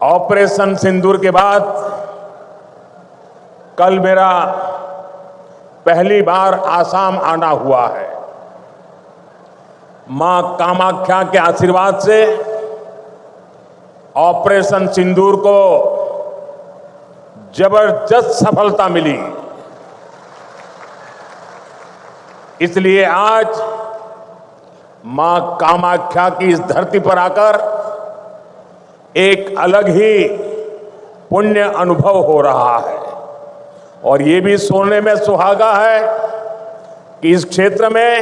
Operation सिंदूर के बाद कल मेरा पहली बार आसाम आना हुआ है। मां कामाख्या के आशीर्वाद से ऑपरेशन सिंदूर को जबरदस्त सफलता मिली। इसलिए आज मां कामाख्या की इस धरती पर आकर एक अलग ही पुण्य अनुभव हो रहा है। और ये भी सोचने में सुहागा है कि इस क्षेत्र में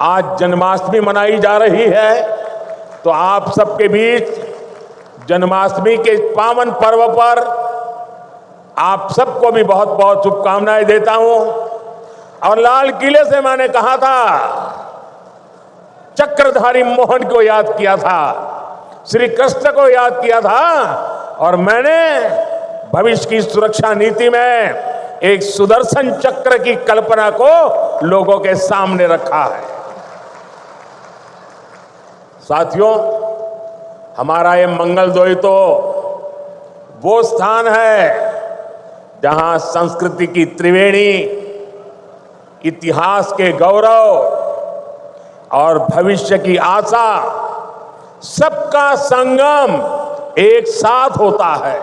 आज जन्माष्टमी मनाई जा रही है। तो आप सबके बीच जन्माष्टमी के पावन पर्व पर आप सबको भी बहुत बहुत शुभकामनाएं देता हूं। और लाल किले से मैंने कहा था, चक्रधारी मोहन को याद किया था, श्री कृष्ण को याद किया था, और मैंने भविष्य की सुरक्षा नीति में एक सुदर्शन चक्र की कल्पना को लोगों के सामने रखा है। साथियों, हमारा ये मंगलदोई तो वो स्थान है जहां संस्कृति की त्रिवेणी, इतिहास के गौरव और भविष्य की आशा, सबका संगम एक साथ होता है।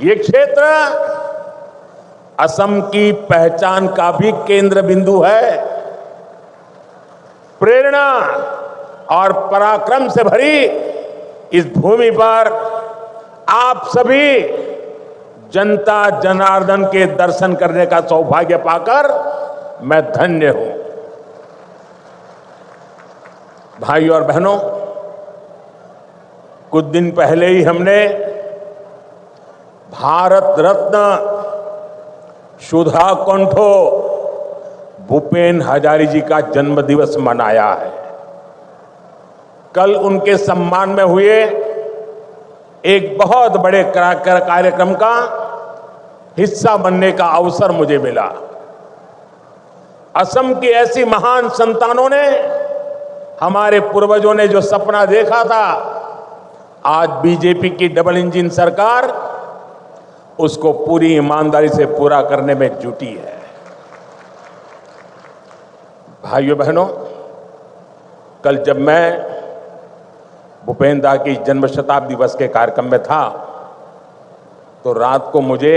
ये क्षेत्र असम की पहचान का भी केंद्र बिंदु है। प्रेरणा और पराक्रम से भरी इस भूमि पर आप सभी जनता जनार्दन के दर्शन करने का सौभाग्य पाकर मैं धन्य हूं। भाइयों और बहनों, कुछ दिन पहले ही हमने भारत रत्न सुधा कंठो भूपेन हजारी जी का जन्मदिवस मनाया है। कल उनके सम्मान में हुए एक बहुत बड़े कार्यक्रम का हिस्सा बनने का अवसर मुझे मिला। असम की ऐसी महान संतानों ने, हमारे पूर्वजों ने जो सपना देखा था, आज बीजेपी की डबल इंजन सरकार उसको पूरी ईमानदारी से पूरा करने में जुटी है। भाइयों बहनों, कल जब मैं भूपेन दा की जन्म शताब्दी दिवस के कार्यक्रम में था तो रात को मुझे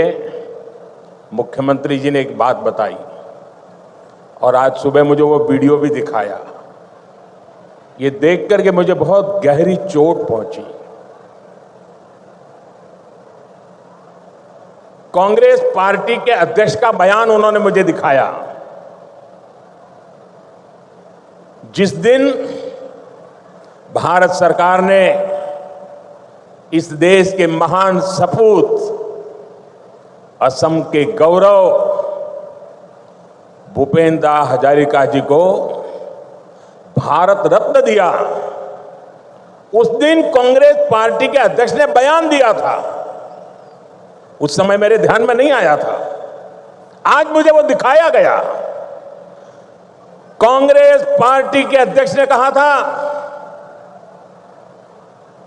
मुख्यमंत्री जी ने एक बात बताई और आज सुबह मुझे वो वीडियो भी दिखाया। ये देख करके मुझे बहुत गहरी चोट पहुंची। कांग्रेस पार्टी के अध्यक्ष का बयान उन्होंने मुझे दिखाया। जिस दिन भारत सरकार ने इस देश के महान सपूत, असम के गौरव भूपेन दा हजारिका जी को भारत रत्न दिया, उस दिन कांग्रेस पार्टी के अध्यक्ष ने बयान दिया था। उस समय मेरे ध्यान में नहीं आया था, आज मुझे वो दिखाया गया। कांग्रेस पार्टी के अध्यक्ष ने कहा था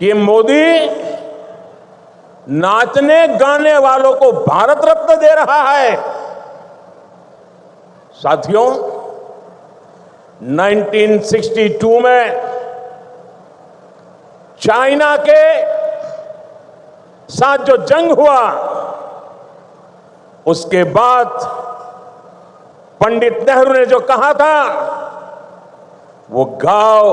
कि मोदी नाचने गाने वालों को भारत रत्न दे रहा है। साथियों, 1962 में चाइना के साथ जो जंग हुआ, उसके बाद पंडित नेहरू ने जो कहा था, वो घाव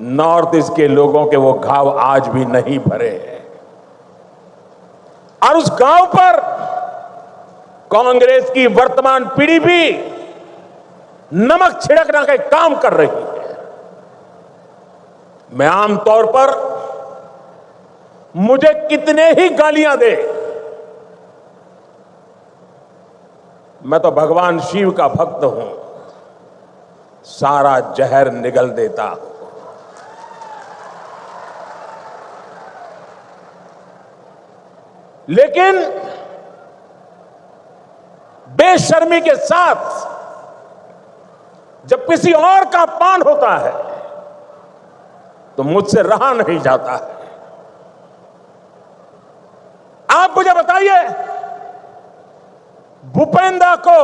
नॉर्थ ईस्ट के लोगों के वो घाव आज भी नहीं भरे हैं। और उस घाव पर कांग्रेस की वर्तमान पीढ़ी भी नमक छिड़कने का काम कर रही है। मैं आमतौर पर मुझे कितने ही गालियां दे, मैं तो भगवान शिव का भक्त हूं, सारा जहर निगल देता हूं। लेकिन बेशर्मी के साथ जब किसी और का अपमान होता है तो मुझसे रहा नहीं जाता है। आप मुझे बताइए, भूपेंद्र को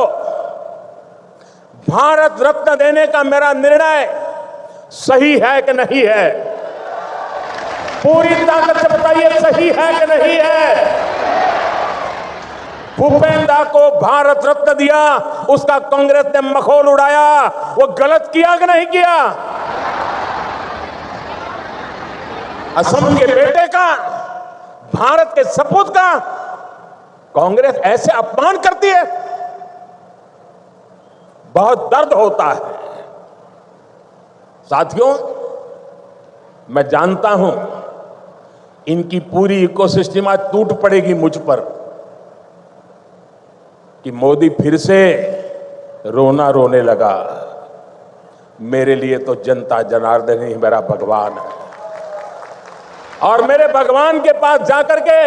भारत रत्न देने का मेरा निर्णय सही है कि नहीं है? पूरी ताकत से बताइए, सही है कि नहीं है? भूपेंद्र को भारत रत्न दिया, उसका कांग्रेस ने मखौल उड़ाया, वो गलत किया कि नहीं किया? असम के बेटे का, भारत के सपूत का कांग्रेस ऐसे अपमान करती है, बहुत दर्द होता है। साथियों, मैं जानता हूं इनकी पूरी इकोसिस्टम आज टूट पड़ेगी मुझ पर कि मोदी फिर से रोना रोने लगा। मेरे लिए तो जनता जनार्दन ही मेरा भगवान है, और मेरे भगवान के पास जाकर के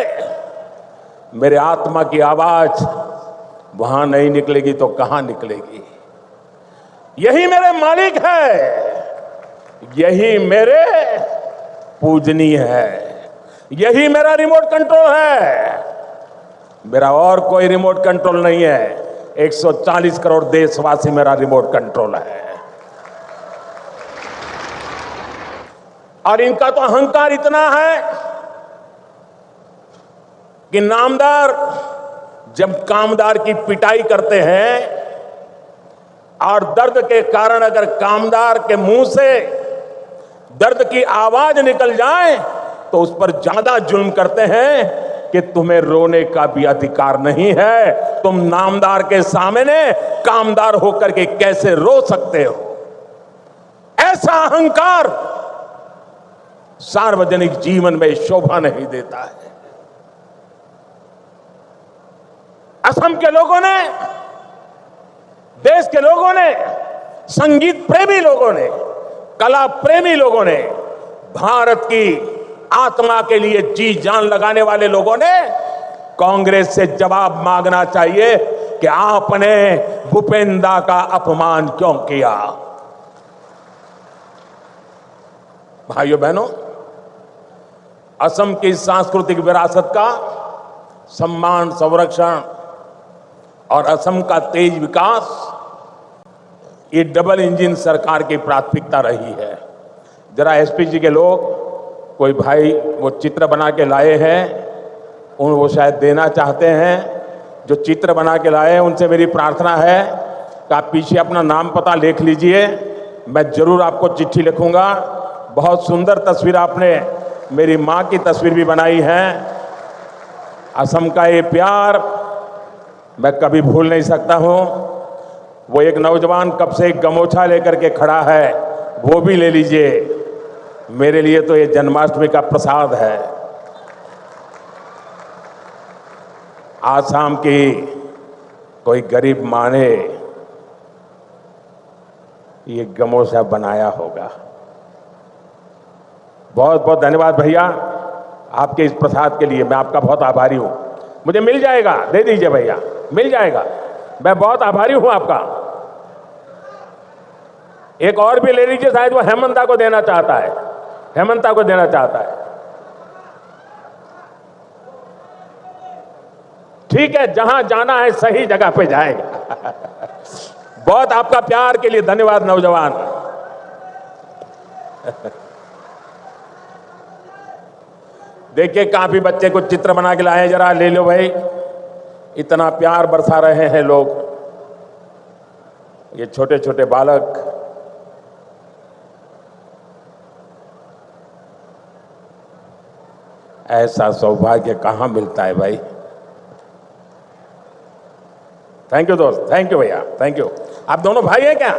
मेरे आत्मा की आवाज वहां नहीं निकलेगी तो कहां निकलेगी? यही मेरे मालिक है, यही मेरे पूजनीय है, यही मेरा रिमोट कंट्रोल है। मेरा और कोई रिमोट कंट्रोल नहीं है। 140 करोड़ देशवासी मेरा रिमोट कंट्रोल है। और इनका तो अहंकार इतना है कि नामदार जब कामदार की पिटाई करते हैं और दर्द के कारण अगर कामदार के मुंह से दर्द की आवाज निकल जाए तो उस पर ज्यादा जुल्म करते हैं कि तुम्हें रोने का भी अधिकार नहीं है, तुम नामदार के सामने कामदार होकर के कैसे रो सकते हो? ऐसा अहंकार सार्वजनिक जीवन में शोभा नहीं देता है। असम के लोगों ने, देश के लोगों ने, संगीत प्रेमी लोगों ने, कला प्रेमी लोगों ने, भारत की आत्मा के लिए जी जान लगाने वाले लोगों ने कांग्रेस से जवाब मांगना चाहिए कि आपने भूपेंद्र का अपमान क्यों किया? भाइयों बहनों, असम की सांस्कृतिक विरासत का सम्मान, संरक्षण और असम का तेज विकास, ये डबल इंजन सरकार की प्राथमिकता रही है। जरा एसपीजी के लोग, कोई भाई वो चित्र बना के लाए हैं, वो शायद देना चाहते हैं। जो चित्र बना के लाए हैं उनसे मेरी प्रार्थना है कि आप पीछे अपना नाम पता लिख लीजिए, मैं जरूर आपको चिट्ठी लिखूंगा। बहुत सुंदर तस्वीर आपने मेरी माँ की तस्वीर भी बनाई है। असम का ये प्यार मैं कभी भूल नहीं सकता हूँ। वो एक नौजवान कब से एक गमोछा लेकर के खड़ा है, वो भी ले लीजिए। मेरे लिए तो ये जन्माष्टमी का प्रसाद है। आसाम की कोई गरीब माँ ने ये गमोछा बनाया होगा। बहुत बहुत धन्यवाद भैया आपके इस प्रसाद के लिए। मैं आपका बहुत आभारी हूं। मुझे मिल जाएगा, दे दीजिए भैया, मिल जाएगा। मैं बहुत आभारी हूं आपका। एक और भी ले लीजिए, शायद वो हेमंता को देना चाहता है, हेमंता को देना चाहता है। ठीक है, जहां जाना है सही जगह पे जाएगा। बहुत आपका प्यार के लिए धन्यवाद नौजवान। देखिए, काफी बच्चे कुछ चित्र बना के लाए, जरा ले लो भाई। इतना प्यार बरसा रहे हैं लोग, ये छोटे छोटे बालक। ऐसा सौभाग्य कहां मिलता है भाई। थैंक यू दोस्त, थैंक यू भैया, थैंक यू। आप दोनों भाई हैं क्या?